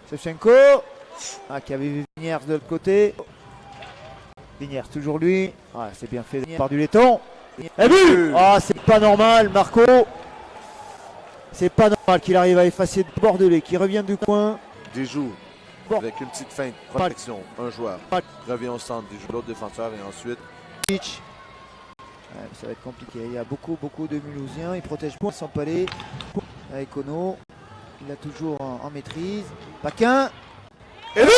Shevchenko, qui avait vu Vigners de l'autre côté. Vigners, toujours lui. C'est bien fait par du laiton. Et but. C'est pas normal, Marco. C'est pas normal qu'il arrive à effacer Bordelais qui revient du coin. Déjoue avec une petite feinte, protection, un joueur revient au centre, déjoue l'autre défenseur et ensuite ça va être compliqué, il y a beaucoup de Mulhousiens, il protège point sans palais avec Ono, il a toujours en maîtrise. Paquin et lui.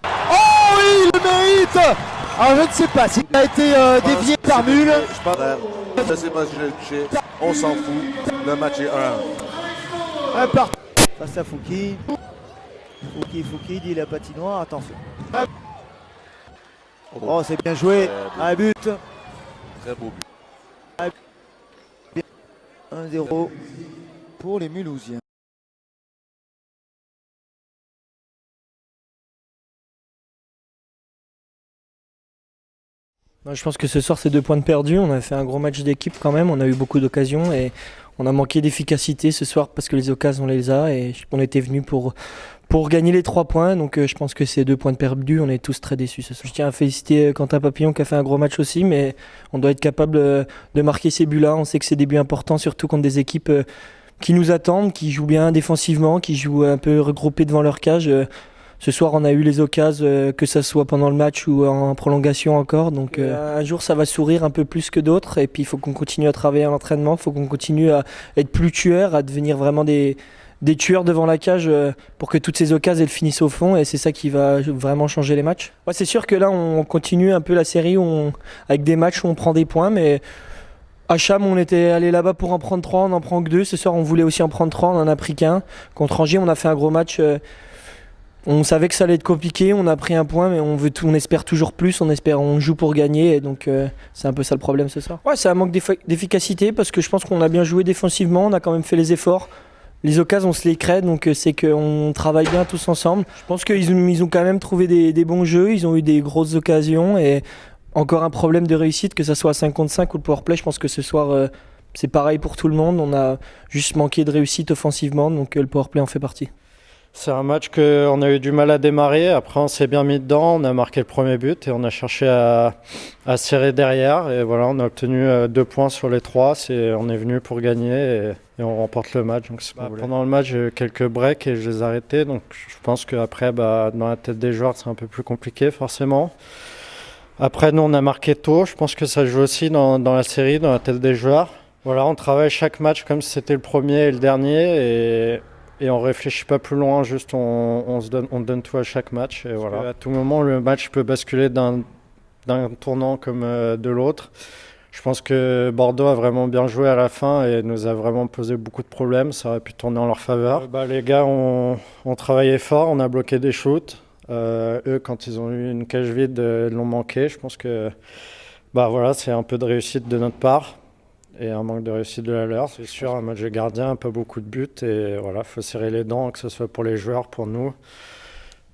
Oh oui, il le mérite. Je ne sais pas s'il a été dévié par Mule. Je pense que ça s'est pas touché, on s'en fout, le match est 1-1. Un partout face à Fouki. Fouki dit la patinoire, attention. C'est bien joué, un but. Très beau but. 1-0 pour les Mulhousiens. Je pense que ce soir c'est 2 points de perdus. On a fait un gros match d'équipe quand même, on a eu beaucoup d'occasions et on a manqué d'efficacité ce soir parce que les occasions on les a et on était venus pour gagner les 3 points. Donc je pense que c'est 2 points de perdus, on est tous très déçus ce soir. Je tiens à féliciter Quentin Papillon qui a fait un gros match aussi, mais on doit être capable de marquer ces buts-là. On sait que c'est des buts importants, surtout contre des équipes qui nous attendent, qui jouent bien défensivement, qui jouent un peu regroupés devant leur cage. Ce soir, on a eu les occasions, que ça soit pendant le match ou en prolongation encore. Donc un jour, ça va sourire un peu plus que d'autres. Et puis, il faut qu'on continue à travailler à l'entraînement. Il faut qu'on continue à être plus tueurs, à devenir vraiment des tueurs devant la cage pour que toutes ces occasions elles finissent au fond. Et c'est ça qui va vraiment changer les matchs. C'est sûr que là, on continue un peu la série avec des matchs où on prend des points. Mais à Cham, on était allé là-bas pour en prendre 3. On n'en prend que 2. Ce soir, on voulait aussi en prendre 3. On n'en a pris qu'un. Contre Angers, on a fait un gros match. On savait que ça allait être compliqué, on a pris un point, mais on espère toujours plus, on joue pour gagner, et donc c'est un peu ça le problème ce soir. C'est un manque d'efficacité, parce que je pense qu'on a bien joué défensivement, on a quand même fait les efforts. Les occasions, on se les crée, donc c'est qu'on travaille bien tous ensemble. Je pense qu'ils ont quand même trouvé des bons jeux, ils ont eu des grosses occasions, et encore un problème de réussite, que ça soit à 5 contre 5 ou le powerplay. Je pense que ce soir, c'est pareil pour tout le monde, on a juste manqué de réussite offensivement, donc le powerplay en fait partie. C'est un match qu'on a eu du mal à démarrer. Après, on s'est bien mis dedans. On a marqué le premier but et on a cherché à serrer derrière. Et voilà, on a obtenu 2 points sur les 3. On est venu pour gagner et on remporte le match. Donc, pendant le match, j'ai eu quelques breaks et je les ai arrêtés. Donc, je pense qu'après, dans la tête des joueurs, c'est un peu plus compliqué forcément. Après, nous, on a marqué tôt. Je pense que ça joue aussi dans la série, dans la tête des joueurs. Voilà, on travaille chaque match comme si c'était le premier et le dernier. Et on réfléchit pas plus loin, juste on donne tout à chaque match. Et voilà. À tout moment, le match peut basculer d'un tournant comme de l'autre. Je pense que Bordeaux a vraiment bien joué à la fin et nous a vraiment posé beaucoup de problèmes. Ça aurait pu tourner en leur faveur. Les gars ont travaillé fort, on a bloqué des shoots. Eux, quand ils ont eu une cage vide, l'ont manqué. Je pense que c'est un peu de réussite de notre part. Et un manque de réussite de la leur. C'est sûr, un match de gardien, pas beaucoup de buts. Et voilà, il faut serrer les dents, que ce soit pour les joueurs, pour nous.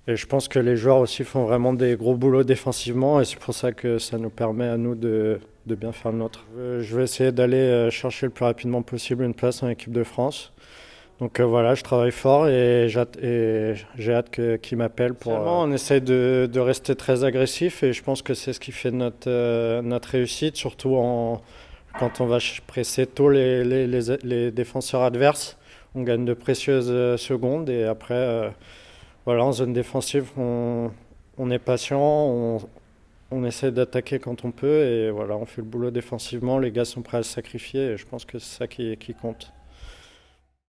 Et je pense que les joueurs aussi font vraiment des gros boulots défensivement. Et c'est pour ça que ça nous permet à nous de bien faire le nôtre. Je vais essayer d'aller chercher le plus rapidement possible une place en équipe de France. Donc je travaille fort et j'ai hâte qu'ils m'appellent. On essaye de rester très agressif. Et je pense que c'est ce qui fait notre réussite, surtout quand on va presser tôt les défenseurs adverses, on gagne de précieuses secondes. Et après, en zone défensive, on est patient, on essaie d'attaquer quand on peut. Et voilà, on fait le boulot défensivement, les gars sont prêts à se sacrifier. Et je pense que c'est ça qui compte.